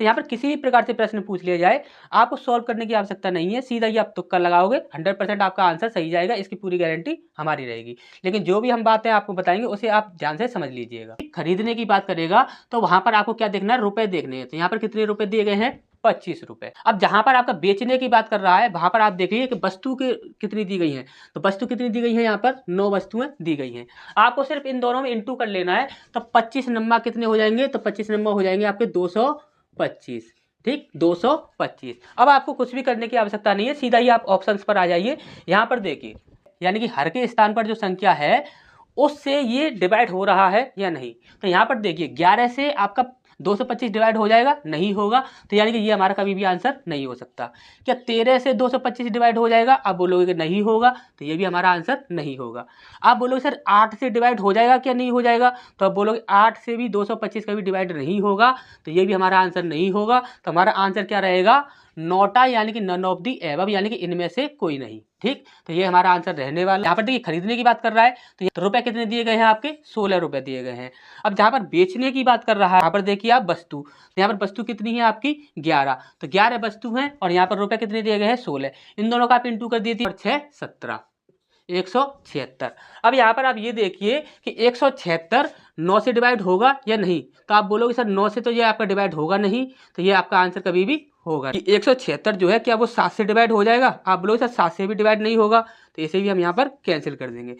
तो यहाँ पर किसी भी प्रकार से प्रश्न पूछ लिया जाए, आपको सॉल्व करने की आवश्यकता नहीं है, सीधा ही आप तुक्का लगाओगे, 100% आपका आंसर सही जाएगा, इसकी पूरी गारंटी हमारी रहेगी। लेकिन जो भी हम बातें आपको बताएंगे उसे आप ध्यान से समझ लीजिएगा। खरीदने की बात करेगा तो वहां पर आपको क्या देखना है, रुपए देखने हैं। तो यहाँ पर कितने रुपए दिए गए हैं, 25 रुपए। अब जहां पर आपका बेचने की बात कर रहा है वहां पर आप देखिए कि वस्तु के कितनी दी गई है। तो वस्तु कितनी दी गई है, यहाँ पर 9 वस्तुएं दी गई हैं। आपको सिर्फ इन दोनों में इंटू कर लेना है। तो 25 नंबर कितने हो जाएंगे, तो 25 नंबर हो जाएंगे आपके 225। ठीक, 225। अब आपको कुछ भी करने की आवश्यकता नहीं है, सीधा ही आप ऑप्शंस पर आ जाइए। यहाँ पर देखिए, यानी कि हर के स्थान पर जो संख्या है उससे ये डिवाइड हो रहा है या नहीं। तो यहाँ पर देखिए 11 से आपका 225 डिवाइड हो जाएगा, नहीं होगा। तो यानी कि ये हमारा कभी भी आंसर नहीं हो सकता। क्या 13 से 225 डिवाइड हो जाएगा, आप बोलोगे कि नहीं होगा, तो ये भी हमारा आंसर नहीं होगा। आप बोलोगे सर 8 से डिवाइड हो जाएगा, क्या नहीं हो जाएगा, तो आप बोलोगे 8 से भी 225 कभी डिवाइड नहीं होगा, तो ये भी हमारा आंसर नहीं होगा। तो हमारा आंसर क्या रहेगा, नोटा, यानी कि नन ऑफ दी एबव, यानी कि इनमें से कोई नहीं। ठीक, तो ये हमारा आंसर रहने वाला। यहाँ पर देखिए खरीदने की बात कर रहा है, तो रुपए कितने दिए गए हैं, आपके 16 रुपए दिए गए हैं। अब जहाँ पर बेचने की बात कर रहा है, यहाँ पर देखिए आप वस्तु, तो यहाँ पर वस्तु कितनी है आपकी 11, तो 11 वस्तु हैं और यहाँ पर रुपए कितने दिए गए हैं 16। इन दोनों का आप इंटू कर दीजिए, 6 17, 176। अब यहाँ पर आप ये देखिए कि 176 9 से डिवाइड होगा या नहीं, तो आप बोलोगे सर 9 से तो ये आपका डिवाइड होगा नहीं, तो ये आपका आंसर कभी भी होगा। 176 जो है क्या वो 7 से डिवाइड हो जाएगा, आप बोलोगे सर 7 से भी डिवाइड नहीं होगा, तो इसे भी हम यहाँ पर कैंसिल कर देंगे।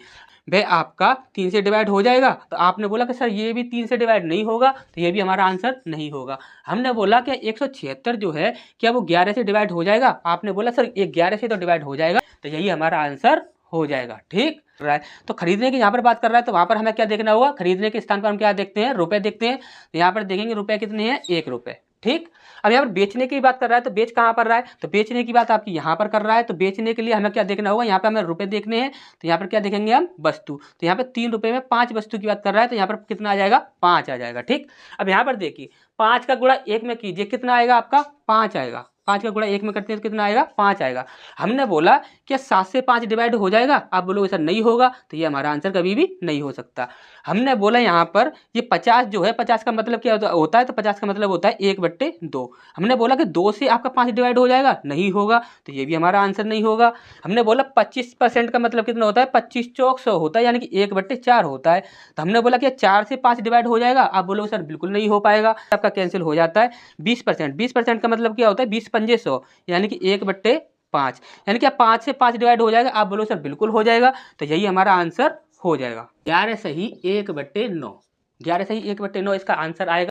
भाई आपका 3 से डिवाइड हो जाएगा, तो आपने बोला कि सर ये भी 3 से डिवाइड नहीं होगा, तो ये भी हमारा आंसर नहीं होगा। हमने बोला कि 176 जो है क्या वो 11 से डिवाइड हो जाएगा, आपने बोला सर ये 11 से तो डिवाइड हो जाएगा, तो यही हमारा आंसर हो जाएगा। ठीक है, तो खरीदने की यहाँ पर बात कर रहा है, तो वहाँ पर हमें क्या देखना होगा, खरीदने के स्थान पर हम क्या देखते हैं, रुपए देखते हैं। तो यहाँ पर देखेंगे रुपए कितने हैं, 1 रुपए। ठीक, अब यहाँ पर बेचने की बात कर रहा है, तो बेच कहाँ पर रहा है, तो बेचने की बात आपकी यहाँ पर कर रहा है। तो बेचने के लिए हमें क्या देखना होगा, यहाँ पे हमें रुपए देखने हैं, तो यहाँ पर क्या देखेंगे हम, वस्तु। तो यहाँ पे 3 रुपए में 5 वस्तु की बात कर रहा है, तो यहाँ पर कितना आ जाएगा, 5 आ जाएगा। ठीक, अब यहाँ पर देखिए 5 का गुणा 1 में कीजिए, कितना आएगा आपका, 5 आएगा। 5 का गुणा 1 में करते हैं तो कितना आएगा, 5 आएगा। हमने बोला कि 7 से 5 डिवाइड हो जाएगा, आप बोलोगे सर नहीं होगा, तो ये हमारा आंसर कभी भी नहीं हो सकता। हमने बोला यहाँ पर ये 50 जो है, 50 का मतलब क्या होता है, तो 50 का मतलब होता है 1/2। हमने बोला कि 2 से आपका 5 डिवाइड हो जाएगा, नहीं होगा, तो ये भी हमारा आंसर नहीं होगा। हमने बोला 25% का मतलब कितना होता है, 25 चौक 100 होता है, यानी कि 1/4 होता है। तो हमने बोला कि 4 से 5 डिवाइड हो जाएगा, आप बोलोगे सर बिल्कुल नहीं हो पाएगा, आपका कैंसिल हो जाता है। 20%, 20% का मतलब क्या होता है, 20 पंजे 100, यानी कि 1/5, यानी कि 5 से 5 डिवाइड हो जाएगा, आप बोलो सर बिल्कुल हो जाएगा, तो यही हमारा आंसर हो जाएगा। 11 सही 1/9, 11 सही 1/9 इसका आंसर आएगा।